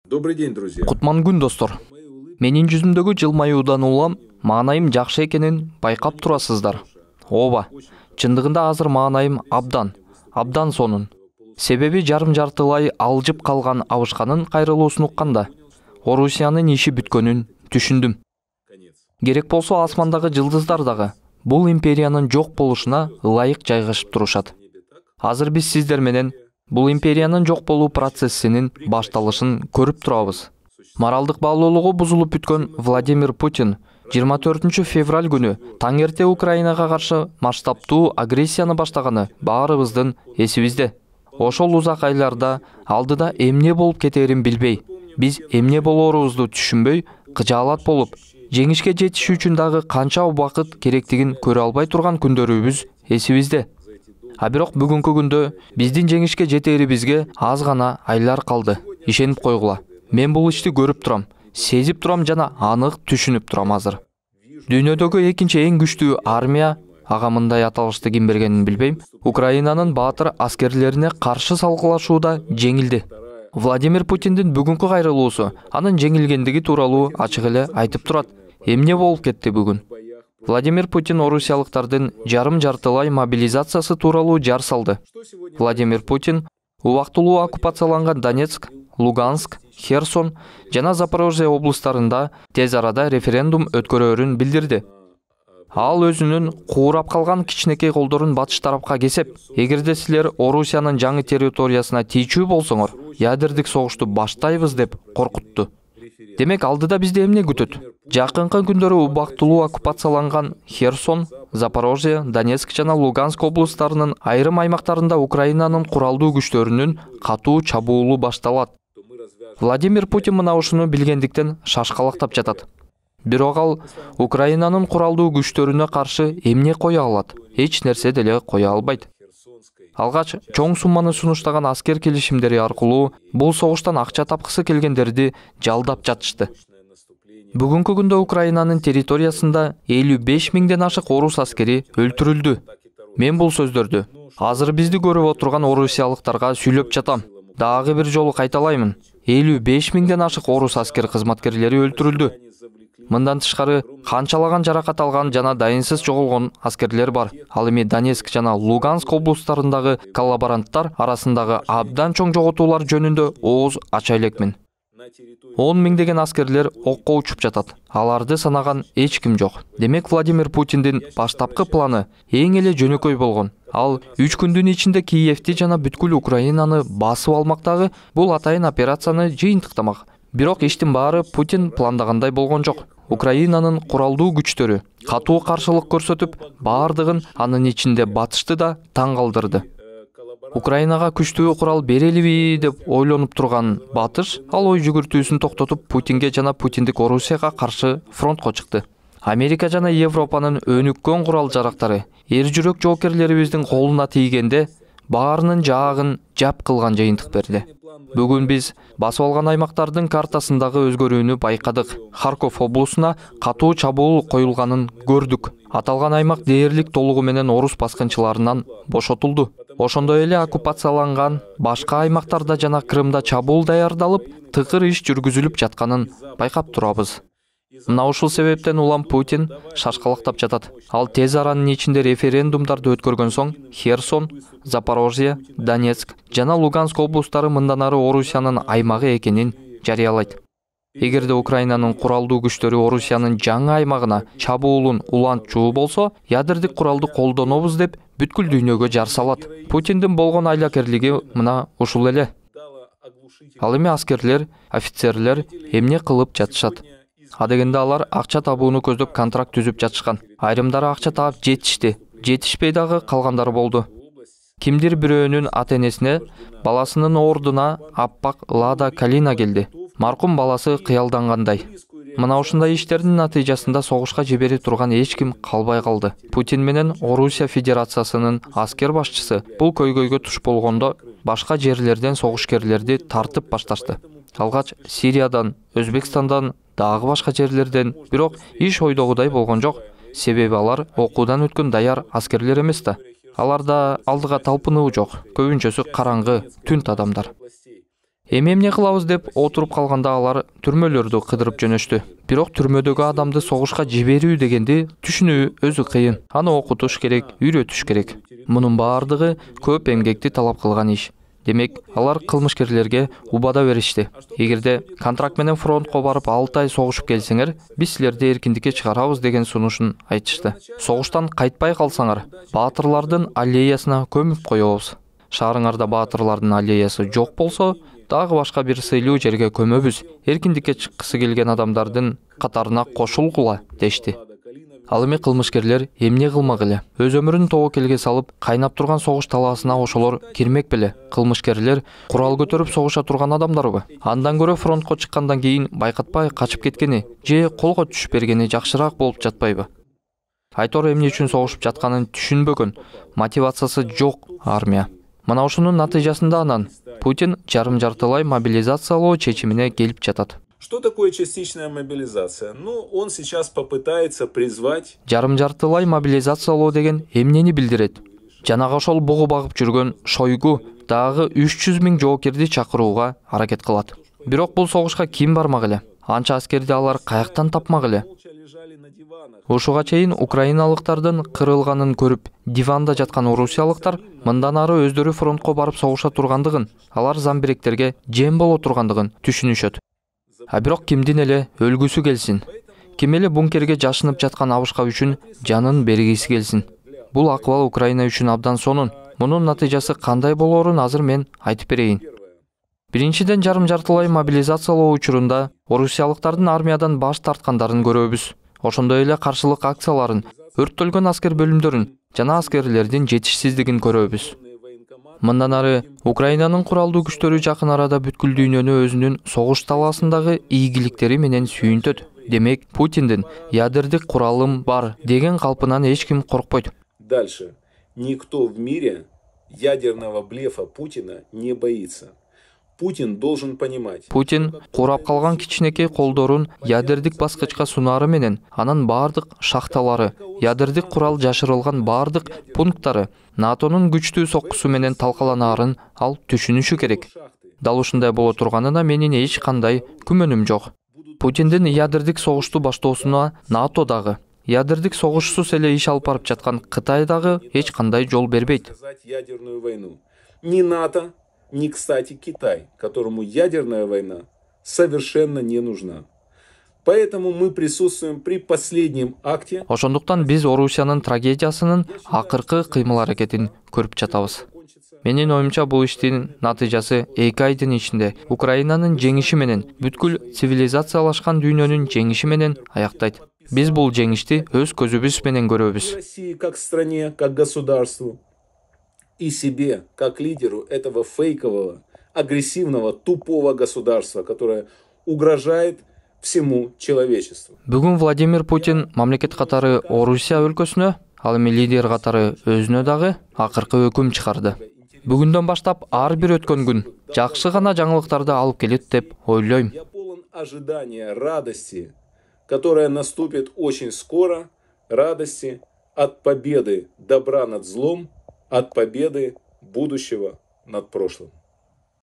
Добрый день, друзья. Кутман күн достор. Менин жүзүмдөгү жылмаюудан улам маанайым жакшы экенин байкап турасыздар. Ооба, чындыгында азыр маанайым абдан сонун. Себеби жарым жартылай алжып калган абышканын кайрылуусун укканда Орусиянын иши бүткөнүн түшүндүм. Керек болсо асмандагы жылдыздар дагы бул империянын жок болушуна ылайык жайгашып турушат. Азыр биз сиздер менен бул империянын жок болуу процессинин башталышын көрүп турабыз. Моралдык баалуулугу бузулуп бүткөн Владимир Путин 24 февраль күнү таң эрте Украинага каршы масштабтуу агрессияны баштаганы баарыбыздын эсибизде. Ошол узак айларда алдыда эмне болуп кетерин билбей, биз эмне болоорубузду түшүнбөй, кыжаалат болуп, жеңишке жетиш үчүн дагы канча убакыт керектигин көрө албай турган күндөрүбүз эсибизде. А бирок бүгүнкү күндө биздин жеңишке жетерибизге аз гана айлар калды. Ишенип койгула. Мен бул ишти көрүп турам, сезип турам жана анык түшүнүп турам азыр. Дүйнөдөгү экинчи эң күчтүү армия, ага мындай аталышты ким бергенин билбейм, Украинанын баатыр аскерлерине каршы салгылашууда жеңилди. Владимир Путиндин бүгүнкү кайрылуусу анын жеңилгендиги тууралуу ачык эле айтып турат. Эмне болуп кетти бүгүн? Владимир Путин орусиялыктардын жарым жартылай мобилизациясы тууралуу жар салды. Владимир Путин убактылуу оккупацияланган Донецк, Луганск, Херсон жана Запорожье облустарында тез арада референдум өткөрөөрүн билдирди. Ал өзүнүн куурап калган кичинекей колдорун батыш тарапка кесеп, эгерде силер Орусиянын жаңы территориясына тийчүү болсоңор, ядердик согушту баштайбыз деп коркутту. Демек алдыда бизди эмне күтөт? Жакынкы күндөрү убактылуу оккупацияланган Херсон, Запорожье, Донецк жана Луганск облустарынын айрым аймактарында Украинанын куралдуу күчтөрүнүн катуу чабуулу башталат. Владимир Путин мына ушуну билгендиктен шашкалактап жатат. Бирок ал Украинанын куралдуу күчтөрүнө каршы эмне кое алат? Эч нерсе деле кое албайт. Алгач чоң сумманы сунуштаган аскер келишимдери аркылуу бул согуштан акча тапкысы келгендерди жалдап жатышты. Бүгүнкү күндө Украинанын территориясында 55 миңден ашык орус аскери өлтүрүлдү. Мен бул сөздөрдү азыр бизди көрүп отурган орусиялыктарга сүйлөп жатам. Дагы бир жолу кайталаймын. 55 миңден ашык орус аскер кызматкерлери өлтүрүлдү. Мындан тышкары канчалаган жаракат алган жана дайынсыз жоголгон аскерлер бар. Ал эми Донецк жана Луганск облустарындагы коллаборанттар арасындагы абдан чоң жоготуулар жөнүндө ооз ача элекмин. 10 миңдеген аскерлер окко учуп жатат. Аларды санаган эч ким жок. Демек Владимир Путиндин баштапкы планы эң эле жөнөкөй болгон. Ал 3 күндүн ичинде Киевти жана бүткүл Украинаны басып алмактагы бул атайын операцияны жыйынтыктамак. Бирок иштин баары Путин пландагандай болгон жок. Украинанын куралдуу күчтөрү катуу каршылык көрсөтүп, баардыгын анын ичинде батышты да таң калтырды. Украинага күчтүү курал берелиби деп ойлонуп турган батыш, ал ой жүгүртүүсүн токтотуп Путинге жана Путиндик Орусияга каршы фронтко чыкты. Америка жана Европанын өнүккөн курал жарактары эр жүрөк жоокерлерибиздин колуна тийгенде баарынын жаагын жап кылган жыйынтык берди. Бүгүн биз басып алган аймактардын картасындагы өзгөрүүнү байкадык. Харков облусуна катуу чабуул коюлганын көрдүк. Аталган аймак дээрлик толугу менен орус баскынчыларынан бошотулду. Ошондой эле оккупацияланган башка аймактарда жана Крымда чабуул даярдалып, тыкыр иш жүргүзүлүп жатканын байкап турабыз. Мына ушул себептен улам Путин шашкалактап жатат. Ал тез аранын ичинде референдумдарды өткөргөн соң Херсон, Запорожье, Донецк жана Луганск облустары мындан ары Орусиянын аймагы экенин жарыялайт. Эгерде Украинанын куралдуу күчтөрү Орусиянын жаңы аймагына чабуулун улантчу болсо, ядердик куралды колдонобуз деп бүткүл дүйнөгө жар салат. Путиндин болгон айлакерлиги мына ушул эле. Ал эми аскерлер, офицерлер эмне кылып жатышат? Адегенде алар акча табууну көздөп контракт түзүп жатышкан. Айрымдары акча таап жетишти. Жетишпей дагы калгандары болду. Кимдир бирөөнүн ата-энесине баласынын ордуна аппак Лада Калина келди. Маркум баласы кыялдангандай. Мына ушундай иштердин натыйжасында согушка жибере турган эч ким калбай калды. Путин менен Орусия Федерациясынын аскер башчысы бул көйгөйгө туш болгондо башка жерлерден согушкерлерди тартып башташты. Алгач Сириядан, Өзбекстандан, дагы башка жерлерден, бирок иш ойдогудай болгон жок. Себеби алар окуудан өткөн даяр аскерлер эмес да. Аларда алдыга талпынуу жок. Көбүнчөсү караңгы, түнт адамдар. Эми эмне кылабыз деп отуруп калганда алар түрмөлөрдү кыдырып жөнөштү. Бирок түрмөдөгү адамды согушка жиберүү дегенди түшүнүү өзү кыйын. Аны окутуш керек, үйрөтүш керек. Мунун баардыгы көп эмгекти талап кылган иш. Демек, алар кылмышкерлерге убада беришти. Эгерде контракт менен фронтко барып 6 ай согушуп келсеңер, биз силерди эркиндикке чыгарабыз деген сунушун айтышты. Согуштан кайтпай калсаңар, баатырлардын аллеясына көмүп коебуз. Шаарыңарда баатырлардын аллеясы жок болсо, дагы башка бир сыйлуу жерге көмөбүз. Эркиндикке чыккысы келген адамдардын катарына кошулгула дешти. Ал эми кылмышкерлер эмне кылмак эле? Өз өмүрүн тобокелге салып, кайнап турган согуш талаасына ошолор кирмек беле? Кылмышкерлер курал көтөрүп согуша турган адамдарбы? Андан көрө фронтко чыккандан кийин байкатпай качып кеткени же колго түшүп бергени жакшыраак болуп жатпайбы? Айтор эмне үчүн согушуп жатканын түшүнбөгөн, мотивациясы жок армия. Мына ушунун натыйжасында анан Путин жарым-жартылай мобилизациялоо чечимине келип жатат. Что такое частичная мобилизация? Ну, он сейчас попытается призвать... Жарым-жартылай мобилизациялоо деген эмнени билдирет? Жанагы ошол бугу багып жүргөн Шойгу дагы 300 000 жоокерди чакырууга аракет кылат. Бирок бул согушка ким бармак эле? Анча аскерди алар каяктан тапмак эле? Ушуга чейин украиналыктардын кырылганын көрүп, диванда жаткан орусиялыктар мындан ары өздөрү фронтко барып согуша тургандыгын, алар замбиректерге жем боло тургандыгын түшүнүшөт. А бирок кимдин эле өлгүсү келсин? Ким эле бункерге жашынып жаткан абышка үчүн жанын бергиси келсин? Бул акыбал Украина үчүн абдан сонун. Мунун натыйжасы кандай болоорун азыр мен айтып берейин. Биринчиден, жарым-жартылай мобилизациялоо учурунда орусиялыктардын армиядан баш тарткандарын көрөбүз. Ошондой эле каршылык акцияларын, өрттөлгөн аскер бөлүмдөрүн жана аскерлердин жетишсиздигин көрөбүз. Мындан ары Украинанын куралдуу күчтөрү жакын арада бүткүл дүйнөнү өзүнүн согуш талаасындагы ийгиликтери менен сүйүнтөт. Демек, Путиндин ядердик куралым бар деген калпынан эч ким коркпойт. Дальше. Никто в мире ядерного блефа Путина не боится. Путин должен понимать. Путин курап калган кичинекей колдорун ядердик баскычка сунаары менен анын бардык шахталары, ядердик курал жашырылган бардык пункттары НАТОнун күчтүү соккусу менен талкаланаарын ал түшүнүшү керек. Дал ушундай боло турганына менин эч кандай күмөнүм жок. Путиндин ядердик согушту баштоосуна НАТО дагы, ядердик согушсуз эле иш алып барып жаткан Кытай дагы эч кандай жол бербейт. Ядерную войну. Ни НАТО, ни, кстати, Китай, которому ядерная война совершенно не нужна. Поэтому мы присутствуем при последнем акте. Ошондуктан биз Орусиянын трагедиясынын акыркы кыймыл-аракетин көрүп жатабыз. Менин оюмча бул иштин натыйжасы 2 айдын ичинде Украинанын жеңиши менен, бүткүл цивилизациялашкан дүйнөнүн жеңиши менен аяктайт. Биз бул жеңишти өз көзүбүз менен көрөбүз. России как стране, как государству и себе, как лидеру этого фейкового, агрессивного, тупого государства, которое угрожает всему человечеству. Бүгүн Владимир Путин мамлекет катары Орусия өлкөсүнө, ал эми лидер катары өзүнө дагы акыркы өкүм чыгарды. Бүгүндөн баштап ар бир өткөн күн жакшы гана жаңылыктарды алып келет деп ойлойм. Я полон ожидания радости, которая наступит очень скоро, радости от победы добра над злом, от победы будущего над прошлым.